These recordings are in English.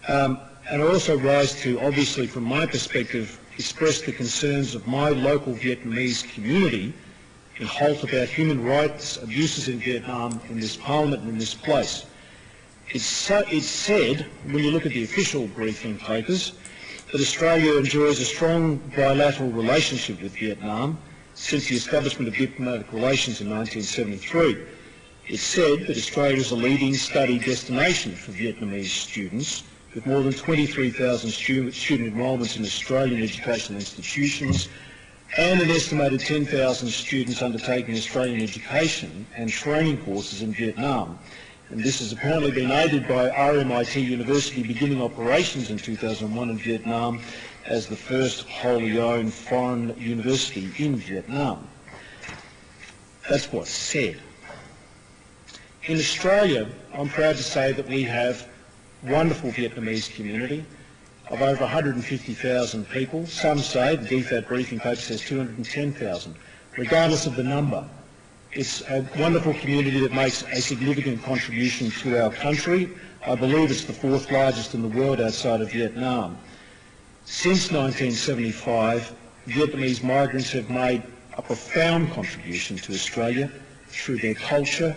And I also rise to, obviously from my perspective, express the concerns of my local Vietnamese community in Holt about human rights abuses in Vietnam in this Parliament and in this place. It's said, when you look at the official briefing papers, that Australia enjoys a strong bilateral relationship with Vietnam since the establishment of diplomatic relations in 1973. It's said that Australia is a leading study destination for Vietnamese students, with more than 23,000 student enrolments in Australian educational institutions and an estimated 10,000 students undertaking Australian education and training courses in Vietnam. And this has apparently been aided by RMIT University beginning operations in 2001 in Vietnam as the first wholly owned foreign university in Vietnam. That's what's said. In Australia, I'm proud to say that we have a wonderful Vietnamese community of over 150,000 people. Some say, the DFAT briefing paper says 210,000. Regardless of the number, it's a wonderful community that makes a significant contribution to our country. I believe it's the fourth largest in the world outside of Vietnam. Since 1975, Vietnamese migrants have made a profound contribution to Australia through their culture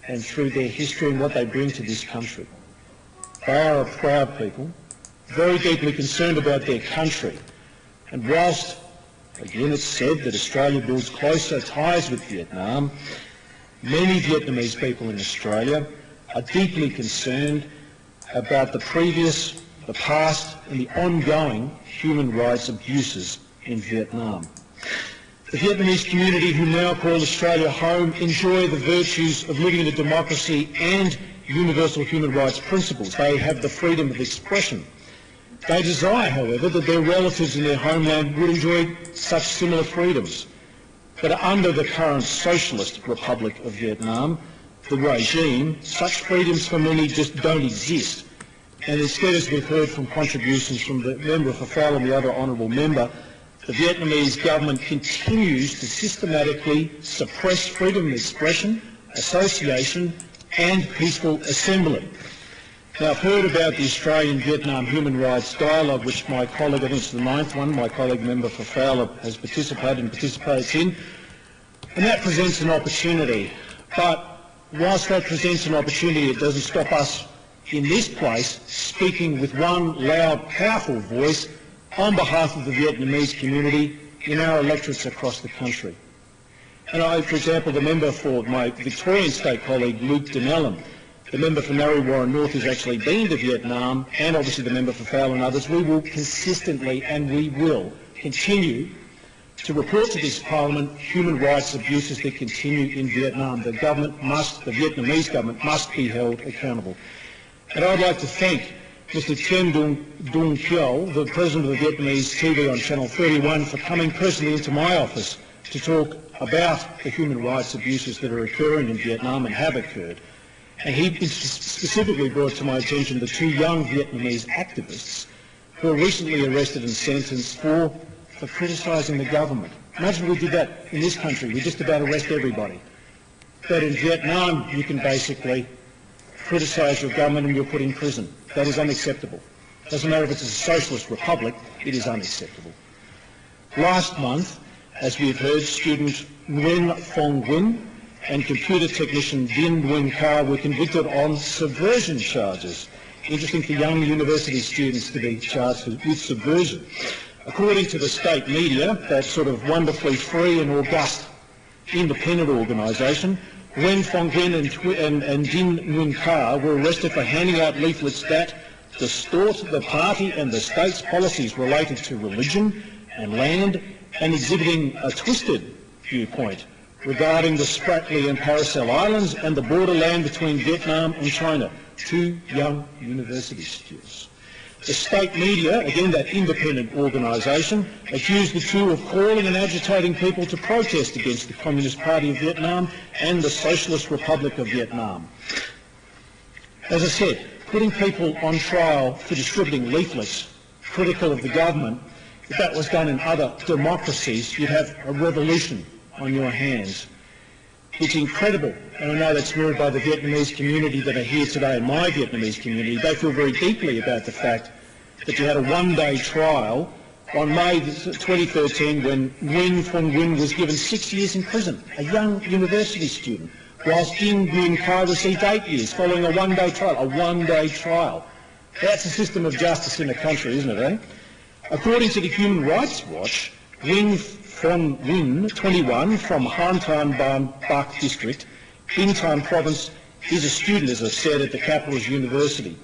and through their history and what they bring to this country. They are a proud people, very deeply concerned about their country. And whilst, again, it's said that Australia builds closer ties with Vietnam, many Vietnamese people in Australia are deeply concerned about the previous, the past and the ongoing human rights abuses in Vietnam. The Vietnamese community who now call Australia home enjoy the virtues of living in a democracy and universal human rights principles. They have the freedom of expression. They desire, however, that their relatives in their homeland would enjoy such similar freedoms. But under the current Socialist Republic of Vietnam, the regime, such freedoms for many just don't exist. And instead, as we've heard from contributions from the member for Fowl and the other honourable member, the Vietnamese government continues to systematically suppress freedom of expression, association and peaceful assembly. Now, I've heard about the Australian-Vietnam Human Rights Dialogue, which my colleague, I think it's the 9th one, my colleague member for Fowler has participated and participates in, and that presents an opportunity. But whilst that presents an opportunity, it doesn't stop us in this place speaking with one loud, powerful voice on behalf of the Vietnamese community in our electorates across the country. And I, for example, the member for my Victorian state colleague, Luke Dinellan, the member for Narre Warren North who's actually been to Vietnam, and obviously the member for Fowler and others, we will consistently and we will continue to report to this Parliament human rights abuses that continue in Vietnam. The Vietnamese government must be held accountable. And I'd like to thank Mr. Thien Dung Kieu, the President of the Vietnamese TV on Channel 31, for coming personally into my office to talk about the human rights abuses that are occurring in Vietnam and have occurred. And he specifically brought to my attention the 2 young Vietnamese activists who were recently arrested and sentenced for criticising the government. Imagine if we did that in this country. We just about arrest everybody. But in Vietnam, you can basically criticise your government and you're put in prison. That is unacceptable. Doesn't matter if it's a socialist republic, it is unacceptable. Last month, as we've heard, student Nguyen Phong Nguyen and computer technician Dinh Nguyen Ka were convicted on subversion charges. Interesting for young university students to be charged with subversion. According to the state media, that sort of wonderfully free and august independent organisation, Nguyen Phong Nguyen and Dinh Nguyen Ka were arrested for handing out leaflets that distort the party and the state's policies related to religion and land, and exhibiting a twisted viewpoint regarding the Spratly and Paracel Islands and the borderland between Vietnam and China. 2 young university students. The state media, again that independent organisation, accused the 2 of calling and agitating people to protest against the Communist Party of Vietnam and the Socialist Republic of Vietnam. As I said, putting people on trial for distributing leaflets critical of the government, if that was done in other democracies, you'd have a revolution on your hands. It's incredible, and I know that's mirrored by the Vietnamese community that are here today, my Vietnamese community. They feel very deeply about the fact that you had a one-day trial on May 2013 when Nguyen Phuong Nguyen was given 6 years in prison, a young university student, whilst Dinh Nguyen Khai received 8 years following a one-day trial. That's a system of justice in a country, isn't it, eh? According to the Human Rights Watch, Nguyen Phuong Nguyen, 21, from Han Tan Ban Bach District, Binh Tan Province, is a student, as I've said, at the capital's university.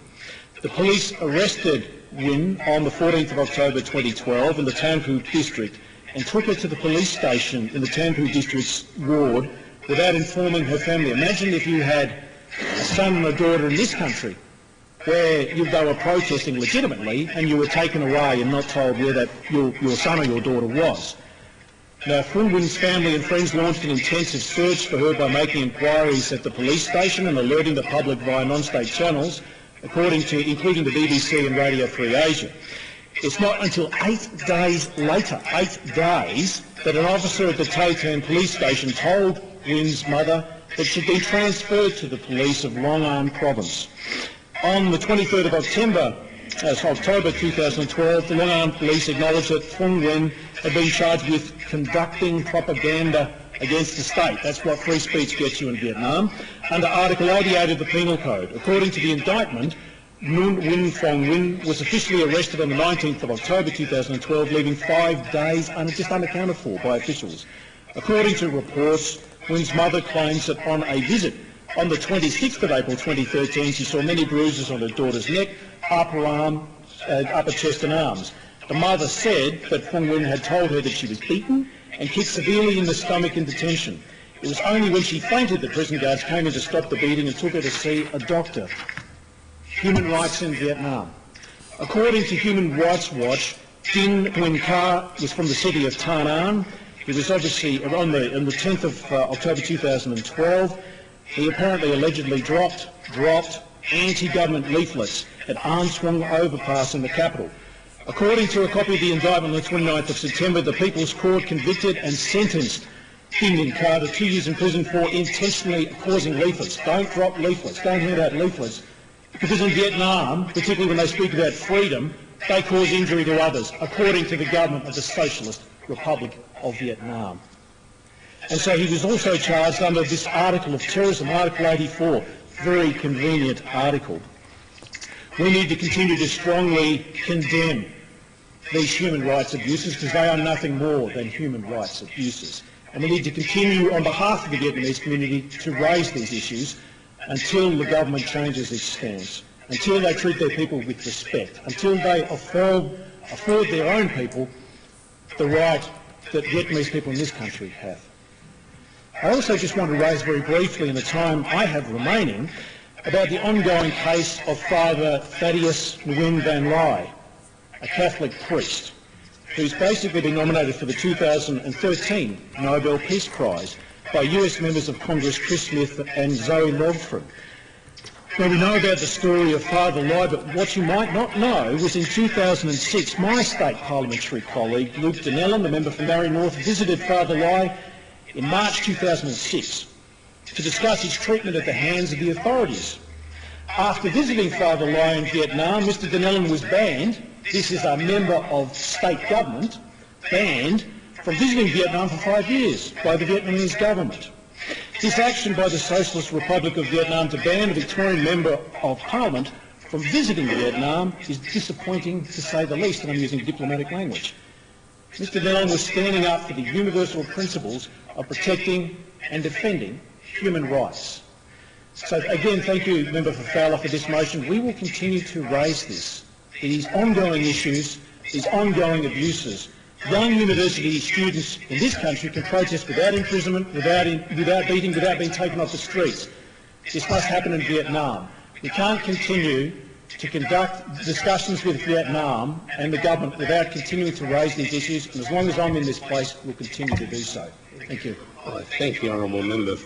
The police arrested Nguyen on the 14th of October 2012 in the Tan Phu District and took her to the police station in the Tan Phu District's ward without informing her family. Imagine if you had a son and a daughter in this country where they were protesting legitimately and you were taken away and not told where that your son or your daughter was. Now, Phuong Nguyen's family and friends launched an intensive search for her by making inquiries at the police station and alerting the public via non-state channels, including the BBC and Radio Free Asia. It's not until 8 days later, 8 days, that an officer at the Tay Tan police station told Nguyen's mother that she'd been transferred to the police of Long An province. On the 23rd of October 2012, the Long An police acknowledged that Phuong Nguyen had been charged with conducting propaganda against the state. That's what free speech gets you in Vietnam, under Article 88 of the Penal Code. According to the indictment, Nguyen Phuong Nguyen was officially arrested on the 19th of October 2012, leaving 5 days just unaccounted for by officials. According to reports, Nguyen's mother claims that on a visit on the 26th of April 2013, she saw many bruises on her daughter's neck, upper chest and arms. The mother said that Phuong Nguyen had told her that she was beaten and kicked severely in the stomach in detention. It was only when she fainted that prison guards came in to stop the beating and took her to see a doctor. Human rights in Vietnam. According to Human Rights Watch, Dinh Nguyen Khai was from the city of Tan An. He was obviously on the 10th of October 2012. He apparently allegedly dropped anti-government leaflets at An Suong overpass in the capital. According to a copy of the indictment on the 29th of September, the People's Court convicted and sentenced Dinh Nguyen Khai to 2 years in prison for intentionally causing leaflets. Don't drop leaflets, don't hand out leaflets, because in Vietnam, particularly when they speak about freedom, they cause injury to others, according to the government of the Socialist Republic of Vietnam. And so he was also charged under this article of terrorism, Article 84, very convenient article. We need to continue to strongly condemn these human rights abuses because they are nothing more than human rights abuses. And we need to continue on behalf of the Vietnamese community to raise these issues until the government changes its stance, until they treat their people with respect, until they afford their own people the right that Vietnamese people in this country have. I also just want to raise very briefly in the time I have remaining about the ongoing case of Father Thaddeus Nguyen Van Lai, a Catholic priest, who's basically been nominated for the 2013 Nobel Peace Prize by US members of Congress Chris Smith and Zoe Lofgren. Now, we know about the story of Father Lai, but what you might not know was in 2006, my state parliamentary colleague, Luke Donnellan, the member from Marion North, visited Father Lai in March 2006 to discuss his treatment at the hands of the authorities. After visiting Father Lai in Vietnam, Mr Donnellan was banned, this is a member of state government, banned from visiting Vietnam for 5 years by the Vietnamese government. This action by the Socialist Republic of Vietnam to ban a Victorian Member of Parliament from visiting Vietnam is disappointing to say the least, and I'm using diplomatic language. Mr Donnellan was standing up for the universal principles of protecting and defending human rights. So again, thank you, Member for Fowler, for this motion. We will continue to raise these ongoing issues, these ongoing abuses. Young university students in this country can protest without imprisonment, without beating, without being taken off the streets. This must happen in Vietnam. We can't continue to conduct discussions with Vietnam and the government without continuing to raise these issues, and as long as I'm in this place, we'll continue to do so. Thank you. Thank you, Honourable Member.